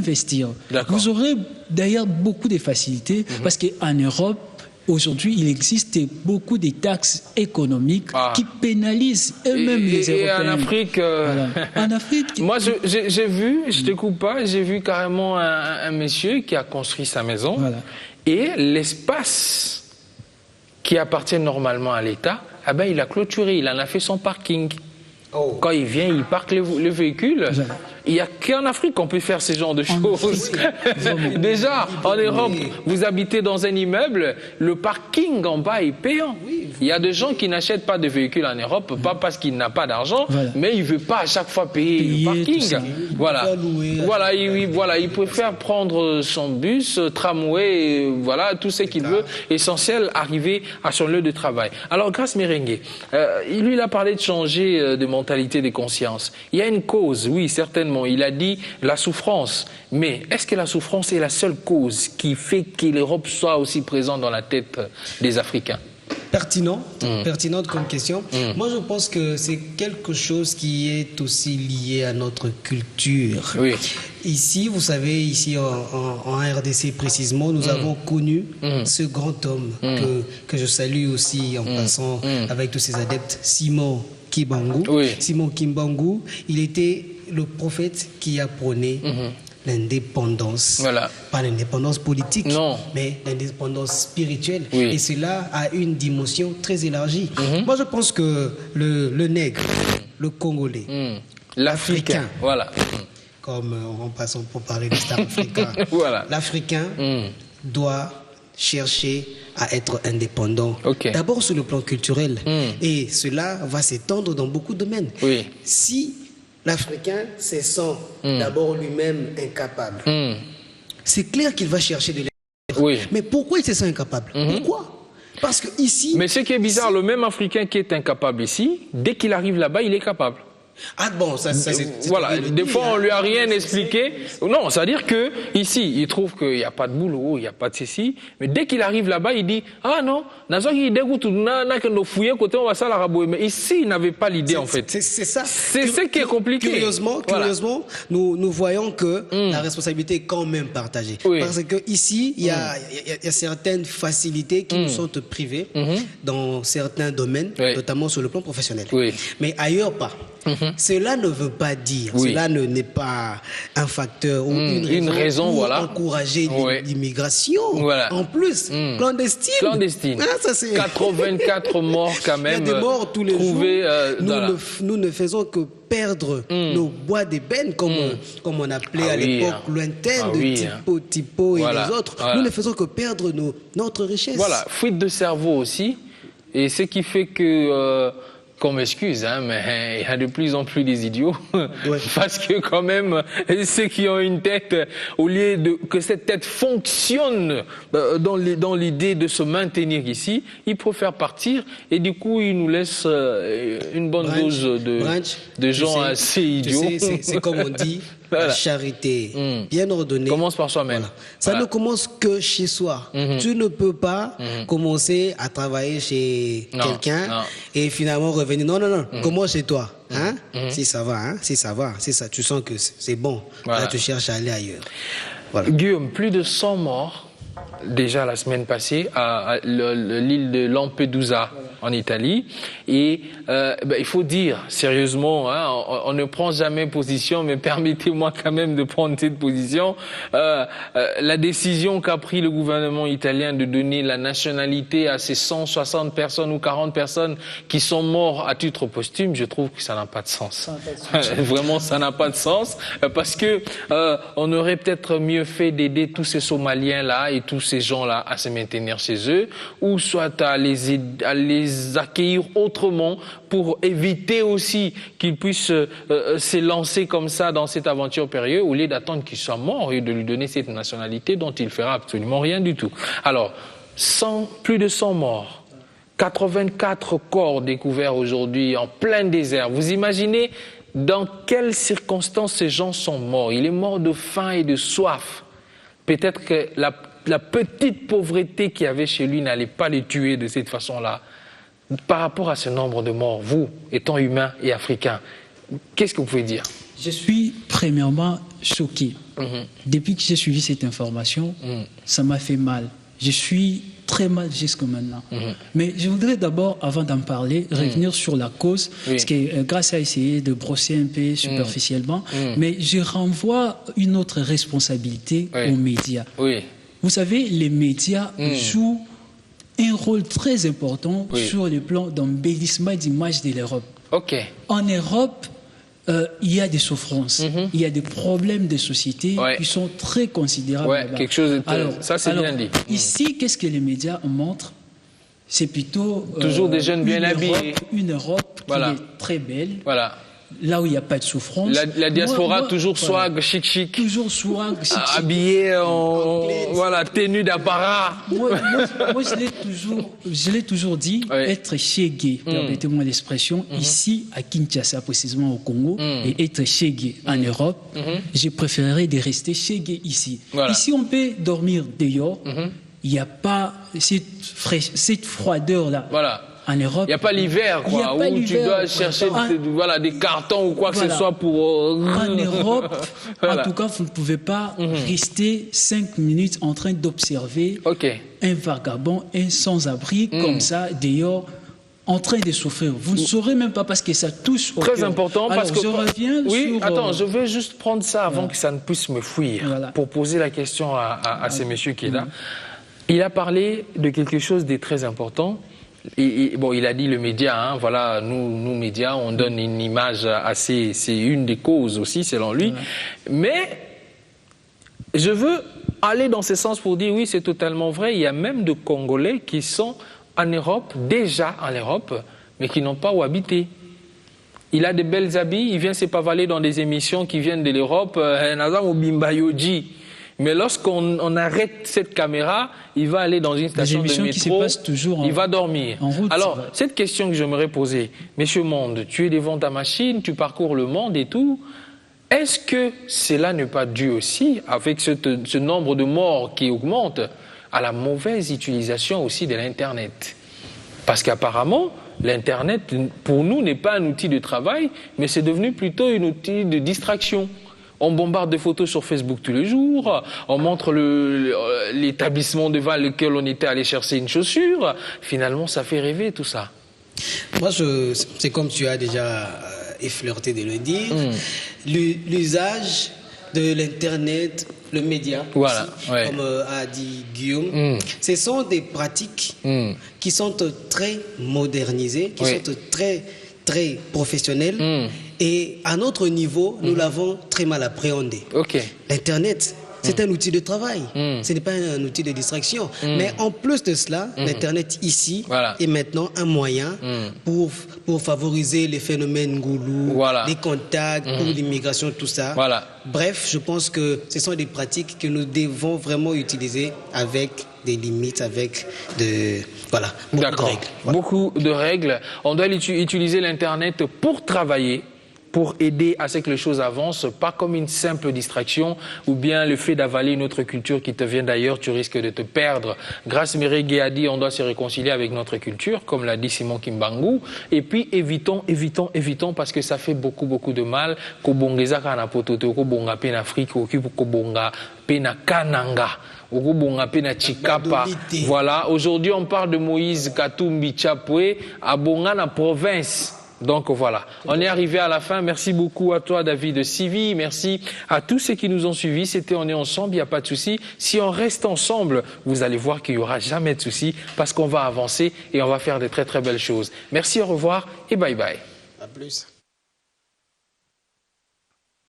investir. Vous aurez d'ailleurs beaucoup de facilités parce qu'en Europe, aujourd'hui, il existe beaucoup de taxes économiques qui pénalisent eux-mêmes les Européens. Et en Afrique, en Afrique moi j'ai vu, je te coupe pas, j'ai vu carrément un monsieur qui a construit sa maison et l'espace qui appartient normalement à l'État, il a clôturé, il en a fait son parking. Quand il vient, il parque le véhicule. Il n'y a qu'en Afrique qu'on peut faire ce genre de choses. Déjà, en Europe, vous habitez dans un immeuble, le parking en bas est payant. Il y a des gens qui n'achètent pas de véhicules en Europe, pas parce qu'ils n'ont pas d'argent, mais ils ne veulent pas à chaque fois payer le parking. Il préfère prendre son bus, tramway, tout ce qu'il veut. Essentiel, arriver à son lieu de travail. Alors, Grace Merengue, lui, il a parlé de changer de mentalité, de conscience. Il y a une cause, oui, certainement. Il a dit la souffrance. Mais est-ce que la souffrance est la seule cause qui fait que l'Europe soit aussi présente dans la tête des Africains? Pertinente comme question. Moi, je pense que c'est quelque chose qui est aussi lié à notre culture. Ici, vous savez, ici en RDC précisément, nous avons connu ce grand homme que je salue aussi en passant avec tous ses adeptes, Simon Kimbangu. Simon Kimbangu, il était le prophète qui a prôné l'indépendance. Pas l'indépendance politique, mais l'indépendance spirituelle. Et cela a une dimension très élargie. Moi, je pense que le nègre, le Congolais, l'Africain, comme en passant pour parler des stars africains, l'Africain doit chercher à être indépendant. D'abord sur le plan culturel. Et cela va s'étendre dans beaucoup de domaines. Si l'Africain se sent d'abord lui-même incapable, c'est clair qu'il va chercher de l'aide. Mais pourquoi il se sent incapable? Pourquoi? Parce que ici... Mais ce qui est bizarre, le même Africain qui est incapable ici, dès qu'il arrive là-bas, il est capable. Ah bon, ça c'est... Voilà, des fois on lui a rien expliqué. Non, c'est-à-dire que ici, il trouve qu'il n'y a pas de boulot, il n'y a pas de ceci, mais dès qu'il arrive là-bas, il dit ah non, mais ici, il n'avait pas l'idée en fait. C'est ça. C'est ce qui est compliqué. Curieusement, nous voyons que la responsabilité est quand même partagée. Parce que ici, il y a certaines facilités qui nous sont privées dans certains domaines, notamment sur le plan professionnel. Mais ailleurs pas. Cela ne veut pas dire, cela n'est pas un facteur ou une raison pour encourager l'immigration. En plus, clandestine. Ah, ça 84 morts quand même. Il y a des morts tous les jours. Nous ne faisons que perdre nos bois d'ébène, comme on appelait à l'époque lointaine de Tipo et les autres. Nous ne faisons que perdre notre richesse. Fuite de cerveau aussi. Et ce qui fait que... qu'on m'excuse, mais il y a de plus en plus des idiots. Parce que quand même, ceux qui ont une tête, au lieu que cette tête fonctionne dans l'idée de se maintenir ici, ils préfèrent partir et du coup, ils nous laissent une bonne dose de gens assez idiots. C'est comme on dit, la charité bien ordonnée commence par soi-même. Ça ne commence que chez soi. Tu ne peux pas commencer à travailler chez quelqu'un et finalement revenir. Non, commence chez toi. Si ça va, si ça, tu sens que c'est bon. Là, tu cherches à aller ailleurs. Guillaume, plus de 100 morts déjà la semaine passée à l'île de Lampedusa en Italie. Et il faut dire sérieusement, on ne prend jamais position, mais permettez-moi quand même de prendre cette position. La décision qu'a pris le gouvernement italien de donner la nationalité à ces 160 personnes ou 40 personnes qui sont morts à titre posthume, je trouve que ça n'a pas de sens. Vraiment, ça n'a pas de sens parce que on aurait peut-être mieux fait d'aider tous ces Somaliens-là et tous ces gens-là à se maintenir chez eux, ou soit à les accueillir autrement pour éviter aussi qu'ils puissent se lancer comme ça dans cette aventure périlleuse, au lieu d'attendre qu'il soit mort et de lui donner cette nationalité dont il fera absolument rien du tout. Alors, plus de 100 morts, 84 corps découverts aujourd'hui en plein désert. Vous imaginez dans quelles circonstances ces gens sont morts? Il est mort de faim et de soif. Peut-être que la petite pauvreté qu'il y avait chez lui n'allait pas les tuer de cette façon-là. Par rapport à ce nombre de morts, vous, étant humain et africain, qu'est-ce que vous pouvez dire? Je suis, premièrement, choqué. Depuis que j'ai suivi cette information, ça m'a fait mal. Je suis très mal jusqu'à maintenant. Mais je voudrais d'abord, avant d'en parler, revenir sur la cause, parce que grâce à essayer de brosser un peu superficiellement, mais je renvoie une autre responsabilité aux médias. Vous savez, les médias jouent un rôle très important sur le plan d'embellissement d'image de l'Europe. En Europe, il y a des souffrances, il y a des problèmes de société qui sont très considérables. Quelque chose ça c'est bien dit. Ici, qu'est-ce que les médias montrent? C'est plutôt toujours des jeunes bien habillés. Une Europe qui est très belle. Là où il n'y a pas de souffrance. La diaspora, toujours swag, chic. Toujours swag, chic. Habillé en tenue d'apparat. Moi, je l'ai toujours dit, être chégué, permettez-moi l'expression, ici à Kinshasa, précisément au Congo, et être chégué en Europe, je préférerais de rester chégué ici. Ici, on peut dormir dehors, il n'y a pas cette froideur-là. En Europe, il n'y a pas l'hiver, quoi, où tu dois chercher des cartons ou quoi que ce soit pour... En Europe, en tout cas, vous ne pouvez pas rester 5 minutes en train d'observer un vagabond, un sans-abri, comme ça, dehors, en train de souffrir. Vous ne saurez même pas parce que ça touche au Très cœur. important, parce que... je reviens sur... Attends, je vais juste prendre ça avant que ça ne puisse me fuir, pour poser la question à ce monsieur qui est là. Il a parlé de quelque chose de très important. Il a dit le média, nous médias, on donne une image assez, c'est une des causes aussi selon lui. Mais je veux aller dans ce sens pour dire oui, c'est totalement vrai. Il y a même de Congolais qui sont en Europe, déjà en Europe, mais qui n'ont pas où habiter. Il a de belles habits, il vient se pavaler dans des émissions qui viennent de l'Europe, mais lorsqu'on arrête cette caméra, il va aller dans une station de métro, il va dormir. Alors, cette question que j'aimerais poser, Monsieur Monde, tu es devant ta machine, tu parcours le monde et tout, est-ce que cela n'est pas dû aussi, avec ce nombre de morts qui augmente, à la mauvaise utilisation aussi de l'Internet? Parce qu'apparemment, l'Internet, pour nous, n'est pas un outil de travail, mais c'est devenu plutôt un outil de distraction. On bombarde des photos sur Facebook tous les jours, on montre l'établissement devant lequel on était allé chercher une chaussure. Finalement, ça fait rêver tout ça. Moi, c'est comme tu as déjà effleuré de le dire, l'usage de l'Internet, le média, comme a dit Guillaume, ce sont des pratiques qui sont très modernisées, qui sont très professionnelles. Et à notre niveau, nous l'avons très mal appréhendé. L'Internet, c'est un outil de travail, ce n'est pas un outil de distraction. Mais en plus de cela, l'Internet ici est maintenant un moyen pour favoriser les phénomènes goulous, les contacts, pour l'immigration, tout ça. Bref, je pense que ce sont des pratiques que nous devons vraiment utiliser avec des limites, avec beaucoup de règles. Beaucoup de règles. On doit utiliser l'Internet pour travailler, pour aider à ce que les choses avancent, pas comme une simple distraction ou bien le fait d'avaler une autre culture qui te vient d'ailleurs, tu risques de te perdre. Grâce Mérégué a dit on doit se réconcilier avec notre culture, comme l'a dit Simon Kimbangu, et puis évitons parce que ça fait beaucoup de mal. Kobongeza kana pototo, kobonga pe na Afrique, kobonga pe na Kananga. Voilà, aujourd'hui on parle de Moïse Katumbi Chapwe à Bonga na province. Donc voilà, on est arrivé à la fin. Merci beaucoup à toi, David Sivi. Merci à tous ceux qui nous ont suivis. C'était On est ensemble, il n'y a pas de souci. Si on reste ensemble, vous allez voir qu'il n'y aura jamais de souci parce qu'on va avancer et on va faire de très belles choses. Merci, au revoir et bye bye. À plus.